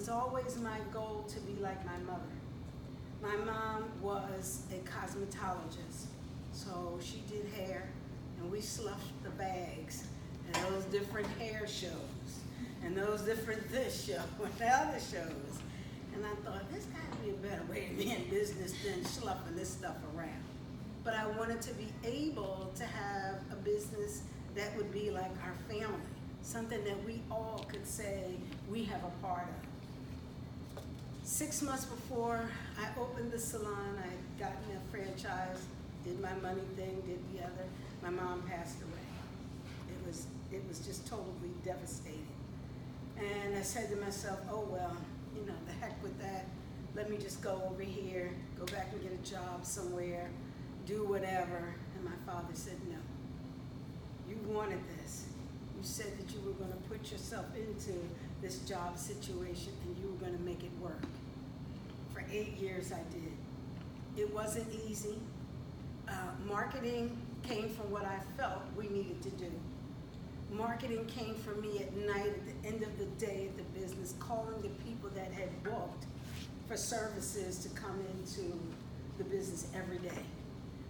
was always my goal to be like my mother. My mom was a cosmetologist, so she did hair, and we sloughed the bags, and those different hair shows, and those different this show, and the other shows. And I thought, there's got to be a better way to be in business than sloughing this stuff around. But I wanted to be able to have a business that would be like our family, something that we all could say we have a part of. 6 months before I opened the salon, I had gotten a franchise, did my money thing, did the other. My mom passed away. It was just totally devastating. And I said to myself, oh well, you know, the heck with that. Let me just go over here, go back and get a job somewhere, do whatever. And my father said, no, you wanted this. You said that you were going to put yourself into this job situation and you were going to make it work. For 8 years I did. It wasn't easy. Marketing came from what I felt we needed to do. Marketing came for me at night, at the end of the day at the business, calling the people that had booked for services to come into the business every day.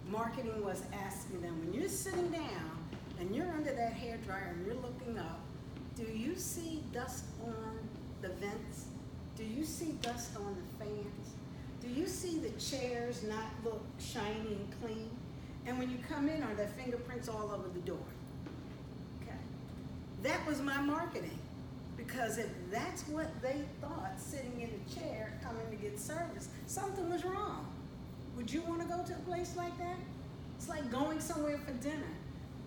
Marketing was asking them, when you're sitting down and you're under that hairdryer and you're looking up, do you see dust on the vents? Do you see dust on the fans? Do you see the chairs not look shiny and clean? And when you come in, are there fingerprints all over the door? Okay. That was my marketing. Because if that's what they thought, sitting in a chair, coming to get service, something was wrong. Would you want to go to a place like that? It's like going somewhere for dinner.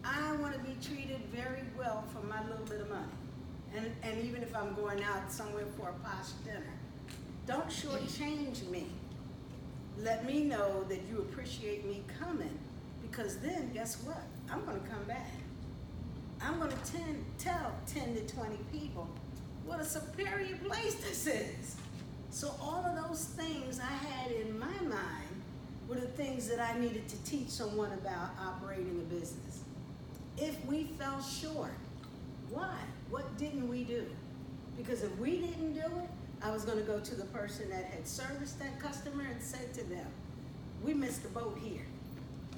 I want to be treated very well for my little bit of money. And even if I'm going out somewhere for a posh dinner, don't shortchange me. Let me know that you appreciate me coming, because then guess what? I'm going to come back. I'm going to tell 10 to 20 people what a superior place this is. So all of those things I had in my mind were the things that I needed to teach someone about operating a business. If we fell short, why? What didn't we do? Because if we didn't do it, I was going to go to the person that had serviced that customer and said to them, we missed the boat here.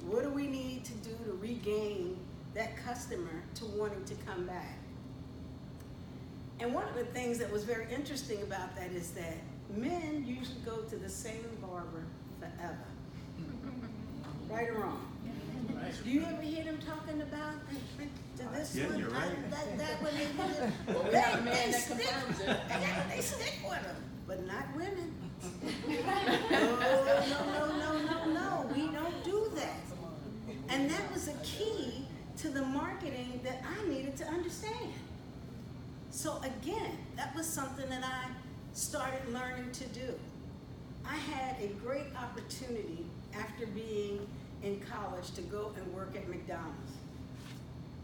What do we need to do to regain that customer to wanting to come back? And one of the things that was very interesting about that is that men usually go to the same barber forever. Right or wrong? Do you ever hear them talking about to this one, you're right. that one, Well, we have a man that confirms it. they stick with them, but not women. No, we don't do that. And that was a key to the marketing that I needed to understand. So again, that was something that I started learning to do. I had a great opportunity after being in college to go and work at McDonald's.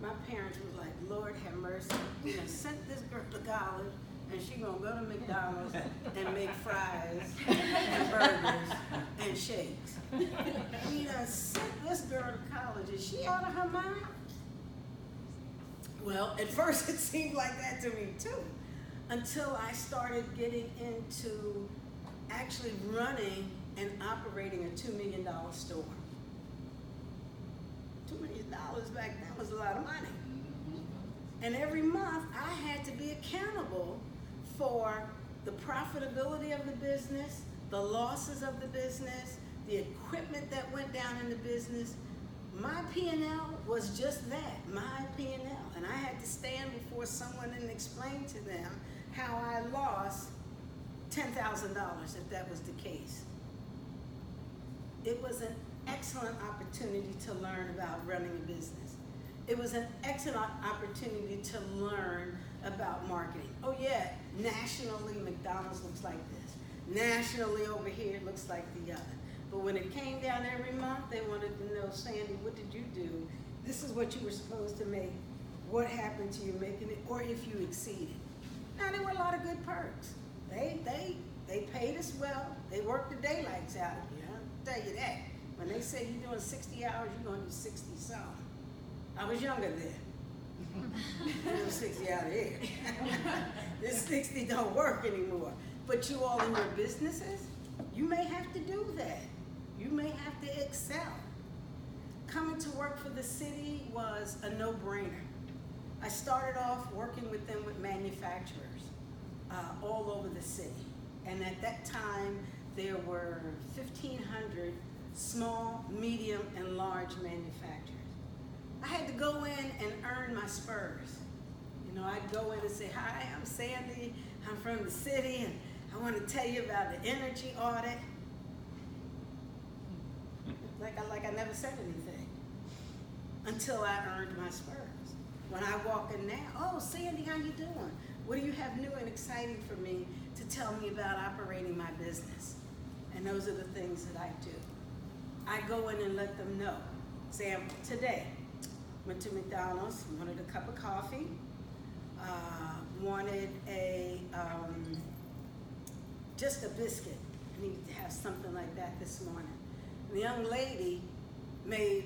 My parents was like, Lord have mercy, you know, sent this girl to college and she gonna go to McDonald's and make fries and burgers and shakes. We done sent this girl to college. Is she out of her mind? Well, at first it seemed like that to me too, until I started getting into actually running and operating a $2 million store. $2 million back then was a lot of money. And every month I had to be accountable for the profitability of the business, the losses of the business, the equipment that went down in the business. My P&L was just that, my P&L. And I had to stand before someone and explain to them how I lost $10,000 if that was the case. It was an excellent opportunity to learn about running a business. It was an excellent opportunity to learn about marketing. Oh yeah, nationally McDonald's looks like this. Nationally over here it looks like the other. But when it came down every month, they wanted to know, Sandy, what did you do? This is what you were supposed to make. What happened to you making it, or if you exceeded. Now there were a lot of good perks. They paid us well. They worked the daylights out of you. I'll tell you that. When they say you're doing 60 hours, you're going to do 60 something. I was younger then. Little 60 out of here. This 60 don't work anymore. But you all in your businesses, you may have to do that. You may have to excel. Coming to work for the city was a no-brainer. I started off working with them with manufacturers all over the city. And at that time, there were 1,500 small, medium, and large manufacturers. I had to go in and earn my spurs. You know, I'd go in and say, hi, I'm Sandy, I'm from the city, and I want to tell you about the energy audit. Like I never said anything until I earned my spurs. When I walk in now, oh, Sandy, how you doing? What do you have new and exciting for me to tell me about operating my business? And those are the things that I do. I go in and let them know. Say, today, went to McDonald's, wanted a cup of coffee, wanted just a biscuit. I needed to have something like that this morning. The young lady made